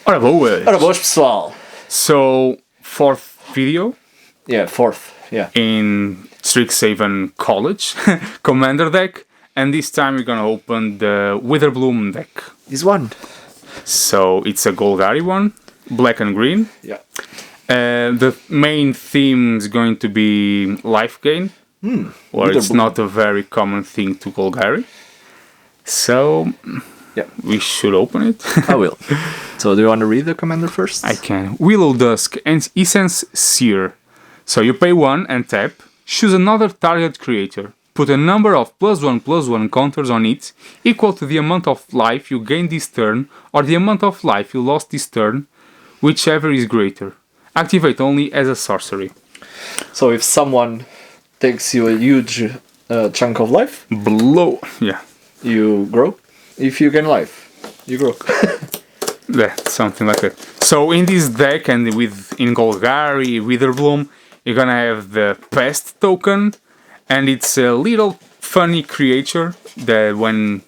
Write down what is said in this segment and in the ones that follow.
Ora boas! Ora boas, pessoal! So, fourth video Yeah, fourth, yeah. in Strixhaven College Commander deck, and this time we're gonna open the WITHERBLOOM deck. This one. So, it's a Golgari one, black and green. Yeah. The main theme is going to be life gain, or it's not a very common thing to Golgari. So, yeah, we should open it. I will. So, do you want to read the commander first? I can. Willow Dusk and Essence Seer. So you pay 1 and tap, choose another target creature. Put a number of +1/+1 counters on it equal to the amount of life you gained this turn or the amount of life you lost this turn, whichever is greater. Activate only as a sorcery. So if someone takes you a huge chunk of life, Yeah. you grow. If you gain life, you grow. Yeah, something like that. So in this deck and in Golgari, WITHERBLOOM, you're gonna have the Pest token, and it's a little funny creature that when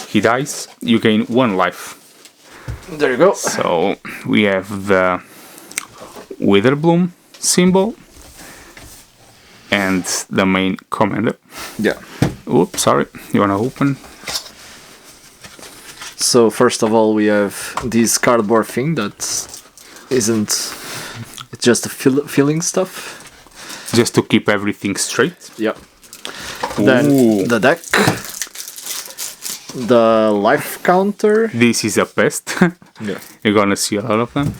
he dies, you gain 1 life. There you go. So we have the WITHERBLOOM symbol and the main commander. Yeah. Oops, sorry. You wanna open? So first of all, we have this cardboard thing that isn't. It's just a filling stuff. Just to keep everything straight. Yeah. Ooh. Then the deck. The life counter. This is a pest. Yeah. You're gonna see a lot of them.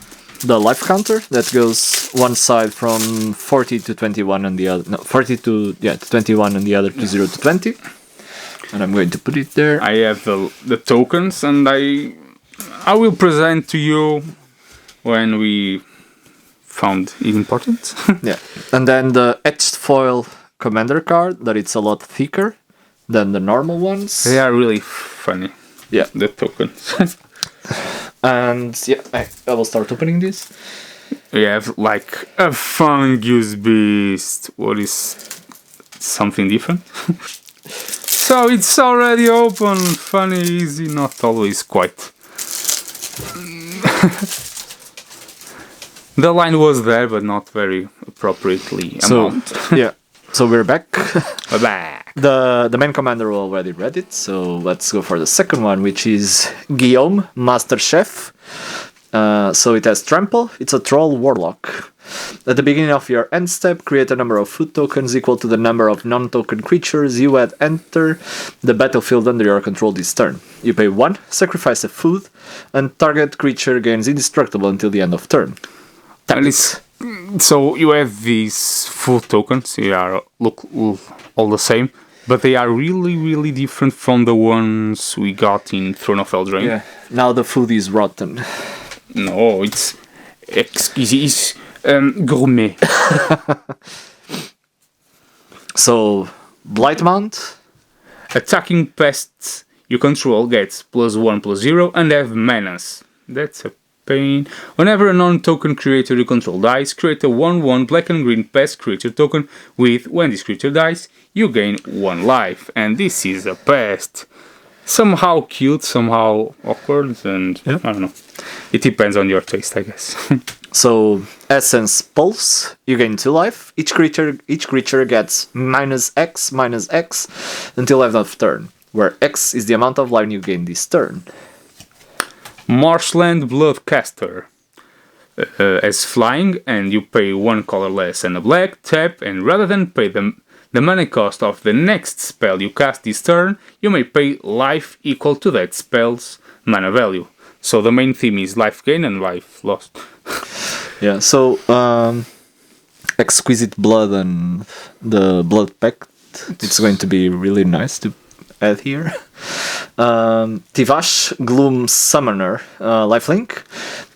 The life counter that goes one side from 40 to 21 and the other. No, 40 to 21 and the other to 0 to 20. And I'm going to put it there. I have the tokens, and I will present to you when we found it important. Yeah. And then the etched foil commander card, that it's a lot thicker than the normal ones. They are really funny. Yeah. The tokens. And yeah, I will start opening this. We have like a fungus beast. What is something different? So it's already open. Funny, easy, not always quite. The line was there, but not very appropriately amount. Yeah. So we're back. Back. The main commander already read it, so let's go for the second one, which is Guillaume, Master Chef. So it has Trample. It's a Troll Warlock. At the beginning of your end step, create a number of food tokens equal to the number of non-token creatures you had enter the battlefield under your control this turn. You pay 1, sacrifice a food, and target creature gains indestructible until the end of turn. And so you have these food tokens. They are look all the same, but they are really, really different from the ones we got in Throne of Eldraine. Yeah. Now the food is rotten. No, it's exquisite. It's gourmet. So, Blightmount. Attacking pests you control gets +1/+0 and have menace. That's a pain. Whenever a non-token creature you control dies, create a 1/1 black and green pest creature token with, when this creature dies, you gain 1 life. And this is a pest. Somehow cute, somehow awkward, and I don't know. It depends on your taste, I guess. So, Essence Pulse, you gain 2 life. Each creature gets -X until end of turn, where X is the amount of life you gain this turn. Marshland Bloodcaster. As flying, and you pay 1 colorless and a black, tap, and rather than pay the mana cost of the next spell you cast this turn, you may pay life equal to that spell's mana value. So the main theme is life gain and life lost. Yeah, so Exquisite Blood and the Blood Pact, it's going to be really nice to add here. Tivash Gloom Summoner, lifelink.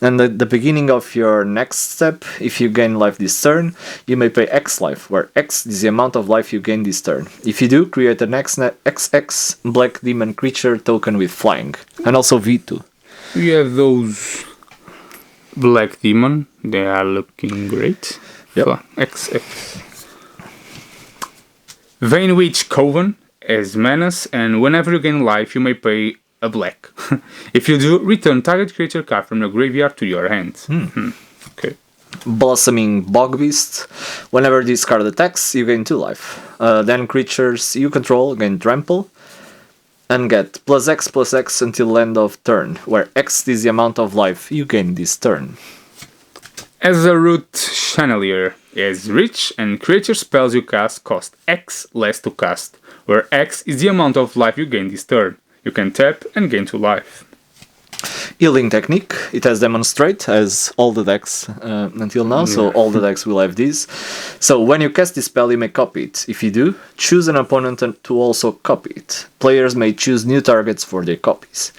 And at the beginning of your next step, if you gain life this turn, you may pay X life, where X is the amount of life you gain this turn. If you do, create an XX Black Demon creature token with flying, and also V2. We have those Black Demon, they are looking great. Yep. XX. Vane Witch Coven as menace, and whenever you gain life, you may pay a black. If you do, return target creature card from your graveyard to your hand. Okay. Blossoming Bogbeast. Whenever this card attacks, you gain 2 life. Then creatures you control gain trample and get +X until end of turn, where X is the amount of life you gain this turn. As a root Chandelier is rich, and creature spells you cast cost X less to cast, where X is the amount of life you gain this turn. You can tap and gain 2 life. Healing Technique, it has Demonstrate as all the decks until now, so all the decks will have this. So when you cast this spell, you may copy it. If you do, choose an opponent to also copy it. Players may choose new targets for their copies.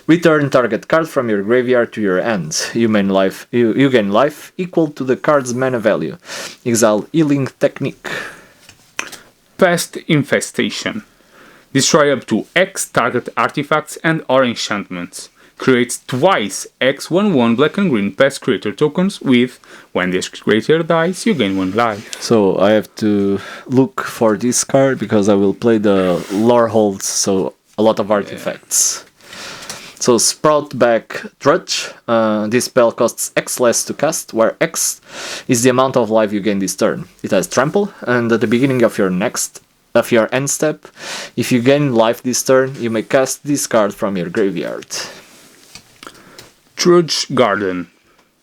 Return target card from your graveyard to your hand. You gain life equal to the card's mana value. Exile Healing Technique. Pest Infestation. Destroy up to X target artifacts and/or enchantments. Creates twice X 1/1 black and green pest creature tokens with, when this creature dies, you gain 1 life. So I have to look for this card because I will play the lore holds, so a lot of artifacts. So Sproutback Trudge, this spell costs X less to cast, where X is the amount of life you gain this turn. It has Trample, and at the beginning of your end step, if you gain life this turn, you may cast this card from your graveyard. Trudge Garden.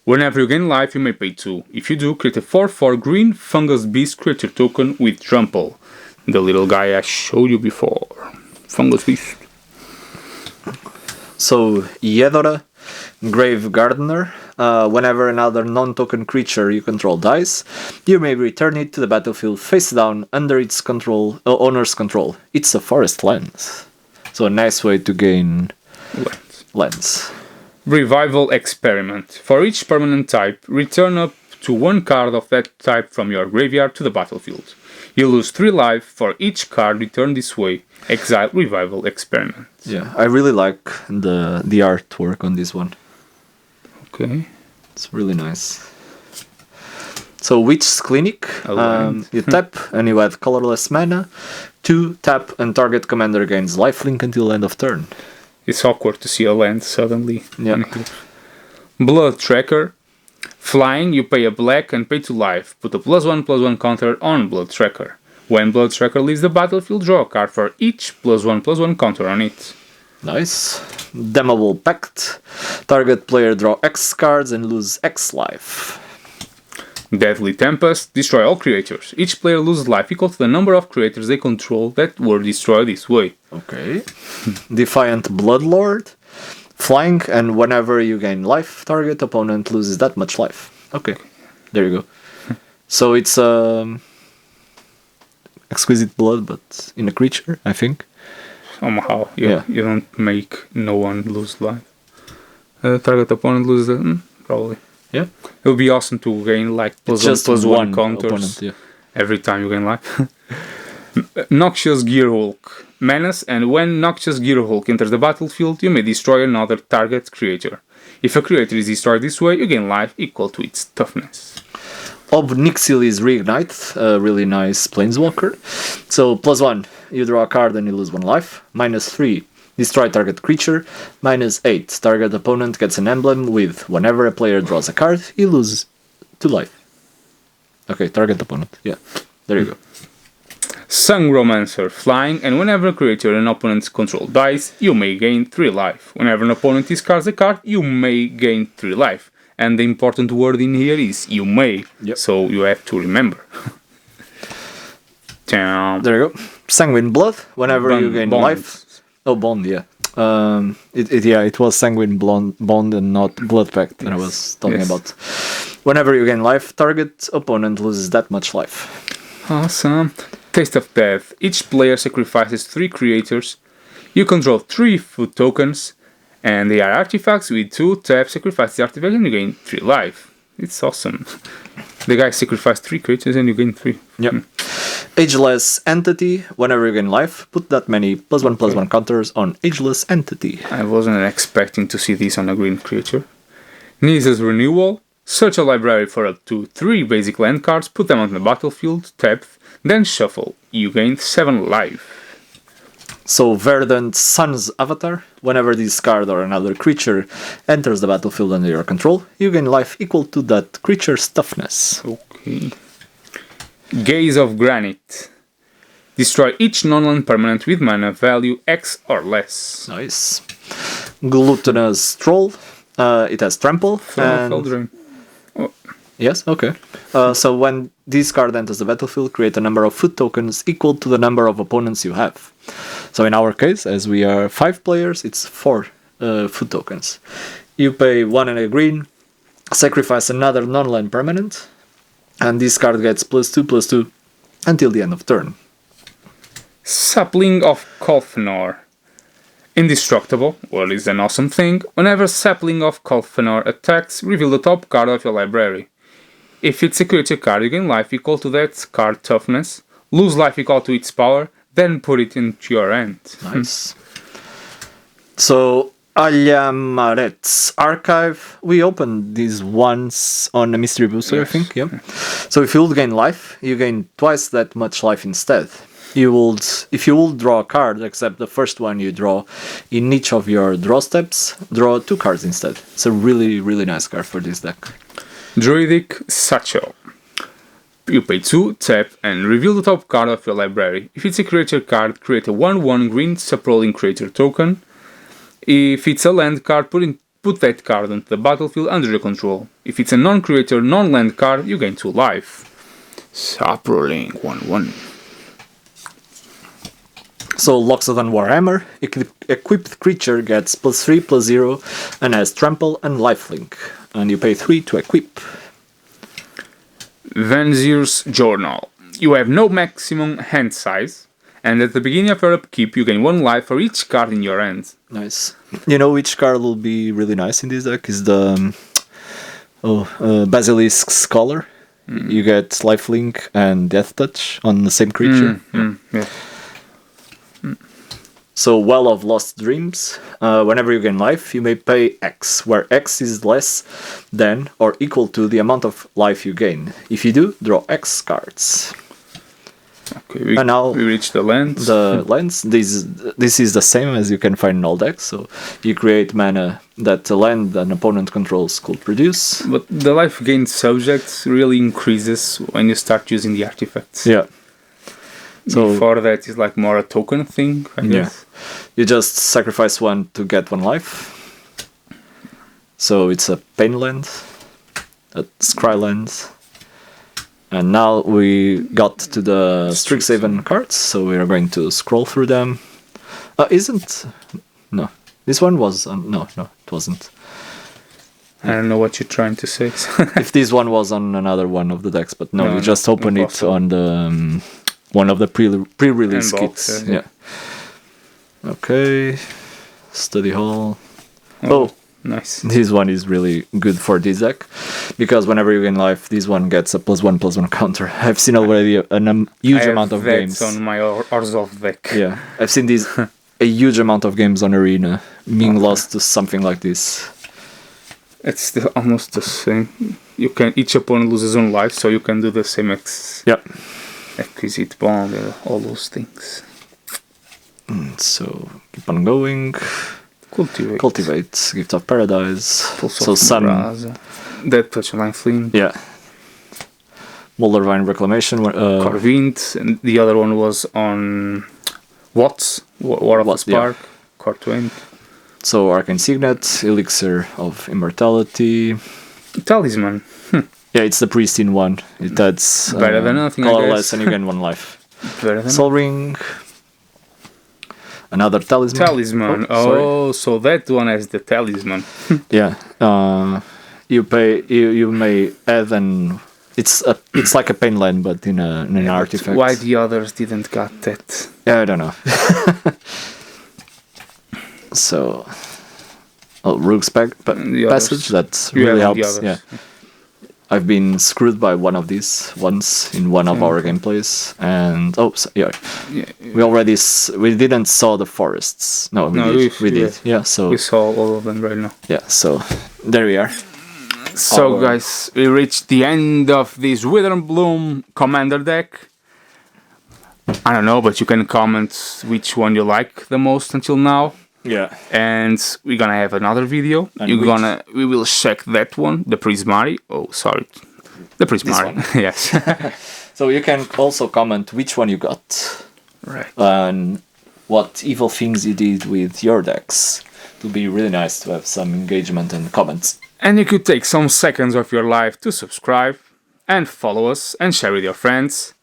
Whenever you gain life, you may pay 2. If you do, create a 4/4 green Fungus Beast creature token with Trample. The little guy I showed you before. Fungus Beast. So Yedora, Grave Gardener. Whenever another non-token creature you control dies, you may return it to the battlefield face down under its owner's control. It's a forest land. So a nice way to gain lands. Revival Experiment. For each permanent type, return up to 1 card of that type from your graveyard to the battlefield. You lose 3 life for each card returned this way. Exile Revival Experiment. Yeah, I really like the artwork on this one. Okay. It's really nice. So Witch's Clinic, you tap and you add colorless mana. 2, tap and target commander gains lifelink until end of turn. It's awkward to see a land suddenly. Yeah. Blood Tracker. Flying, you pay a black and pay 2 life. Put a +1/+1 counter on Blood Tracker. When Blood Tracker leaves the battlefield, draw a card for each +1/+1 counter on it. Nice. Damnable Pact. Target player draw X cards and lose X life. Deadly Tempest. Destroy all creatures. Each player loses life equal to the number of creatures they control that were destroyed this way. Okay. Defiant Bloodlord. Flying, and whenever you gain life, target opponent loses that much life. Okay. There you go. So it's exquisite blood, but in a creature, I think. Somehow, you don't make no one lose life. Target opponent loses probably. Yeah. It would be awesome to gain like +1/+1 counters opponent, every time you gain life. Noxious Gearhulk. Menace, and when Noxious Gearhulk enters the battlefield, you may destroy another target creature. If a creature is destroyed this way, you gain life equal to its toughness. Obnixilis Reignite, a really nice planeswalker. So +1, you draw a card and you lose 1 life. -3, destroy target creature. -8, target opponent gets an emblem with whenever a player draws a card, he loses 2 life. Okay, target opponent. Yeah, there you go. Sangromancer. Flying, and whenever a creature an opponent's control dies, you may gain 3 life. Whenever an opponent discards a card, you may gain 3 life. And the important word in here is you may. Yep. So you have to remember. There you go. Sanguine Blood. Whenever you gain life. Oh, Bond, yeah. It was Sanguine Bond and not Blood Pact that I was talking about. Whenever you gain life, target opponent loses that much life. Awesome. Taste of Death. Each player sacrifices 3 creatures. You control 3 food tokens, and they are artifacts with 2 tap. Sacrifice the artifact and you gain 3 life. It's awesome. The guy sacrificed 3 creatures and you gain 3. Yep. Ageless Entity. Whenever you gain life, put that many +1/+1 counters on Ageless Entity. I wasn't expecting to see this on a green creature. Nisa's Renewal. Search a library for up to 3 basic land cards, put them on the battlefield, tap, then shuffle. You gain 7 life. So Verdant Sun's avatar. Whenever this card or another creature enters the battlefield under your control, you gain life equal to that creature's toughness. Okay. Gaze of Granite. Destroy each non-land permanent with mana value X or less. Nice. Gluttonous Troll. It has trample. And... Yes, okay. So when this card enters the battlefield, create a number of food tokens equal to the number of opponents you have. So in our case, as we are 5 players, it's 4 food tokens. You pay 1 and a green, sacrifice another non-land permanent, and this card gets +2/+2 until the end of turn. Sapling of Kolfenor. Indestructible, well, is an awesome thing. Whenever Sapling of Kolfenor attacks, reveal the top card of your library. If it's a creature card, you gain life equal to that card toughness, lose life equal to its power, then put it into your hand. Nice. So, Alyamaret's Archive. We opened these once on a Mystery Booster, yes. I think. Yeah. So if you would gain life, you gain twice that much life instead. If you would draw a card, except the first one you draw in each of your draw steps, draw 2 cards instead. It's a really, really nice card for this deck. Druidic Satchel. You pay 2, tap, and reveal the top card of your library. If it's a creature card, create a 1/1 green subrolling creature token. If it's a land card, put that card into the battlefield under your control. If it's a non-creator, non-land card, you gain 2 life. Subrolling 1/1. So Loxodon Warhammer, equipped creature gets +3/+0 and has trample and lifelink. And you pay 3 to equip. Vanzir's Journal. You have no maximum hand size, and at the beginning of your upkeep you gain 1 life for each card in your hand. Nice. You know which card will be really nice in this deck? Is the Basilisk Scholar. You get lifelink and death touch on the same creature. Yeah. So Well of Lost Dreams. Whenever you gain life, you may pay X, where X is less than or equal to the amount of life you gain. If you do, draw X cards. Okay, and now we reach the lands. The lands. This is the same as you can find in all decks. So you create mana that the land an opponent controls could produce. But the life gain subject really increases when you start using the artifacts. Yeah. So before that is like more a token thing, I guess. You just sacrifice 1 to get 1 life. So it's a Pain land, a Scry land. And now we got to the Strixhaven cards, so we are going to scroll through them. No. This one was... no, it wasn't. I don't know what you're trying to say. If this one was on another one of the decks, but no, we just opened it on the... one of the pre-release kits. Yeah. Okay. Study hall. Oh, nice. This one is really good for this deck, because whenever you gain life, this one gets a +1/+1 counter. I've seen already a huge amount of games. on my Orzhov deck. Yeah, I've seen these a huge amount of games on Arena being lost to something like this. It's almost the same. Each opponent loses one life, so you can do the same. Exquisite Bond, all those things. So keep on going. Cultivate, Gift of Paradise. So Sun. Dead Touch and Lifelink. Yeah. Moldavine Reclamation. Corvint, and the other one was on Watts, War of the Spark, Cortwent. So Arcane Signet, Elixir of Immortality. Talisman. Yeah, it's the pristine one. It adds better than nothing, colorless, and you gain 1 life. Better than Sol Ring. Another Talisman. So that one has the Talisman. Yeah. You may add an... It's like a Pain land, but in an artifact. Why the others didn't got that? Yeah, I don't know. So... Rogue's Passage, that really helps. Yeah. I've been screwed by one of these once in one of our gameplays, and we didn't saw the forests. No, we did. Yeah, so we saw all of them right now. Yeah, so there we are. So guys, we reached the end of this WITHERBLOOM commander deck. I don't know, but you can comment which one you like the most until now. Yeah. And we're gonna have another video. And We will check that one, the Prismari. Oh, sorry, the Prismari. Yes. So you can also comment which one you got. Right. And what evil things you did with your decks. It would be really nice to have some engagement and comments. And you could take some seconds of your life to subscribe and follow us and share with your friends.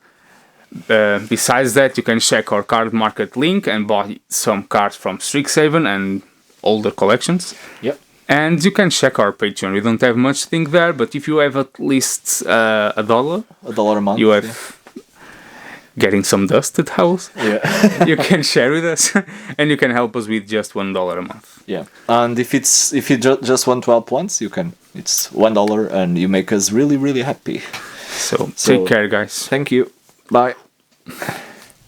Besides that, you can check our card market link and buy some cards from Strixhaven and older collections. Yep. And you can check our Patreon. We don't have much thing there, but if you have at least $1, $1 a month, you have getting some dust at house. Yeah. You can share with us, and you can help us with just $1 a month. Yeah. And if you just want to help once, you can. It's $1, and you make us really, really happy. So take care, guys. Thank you. Bye.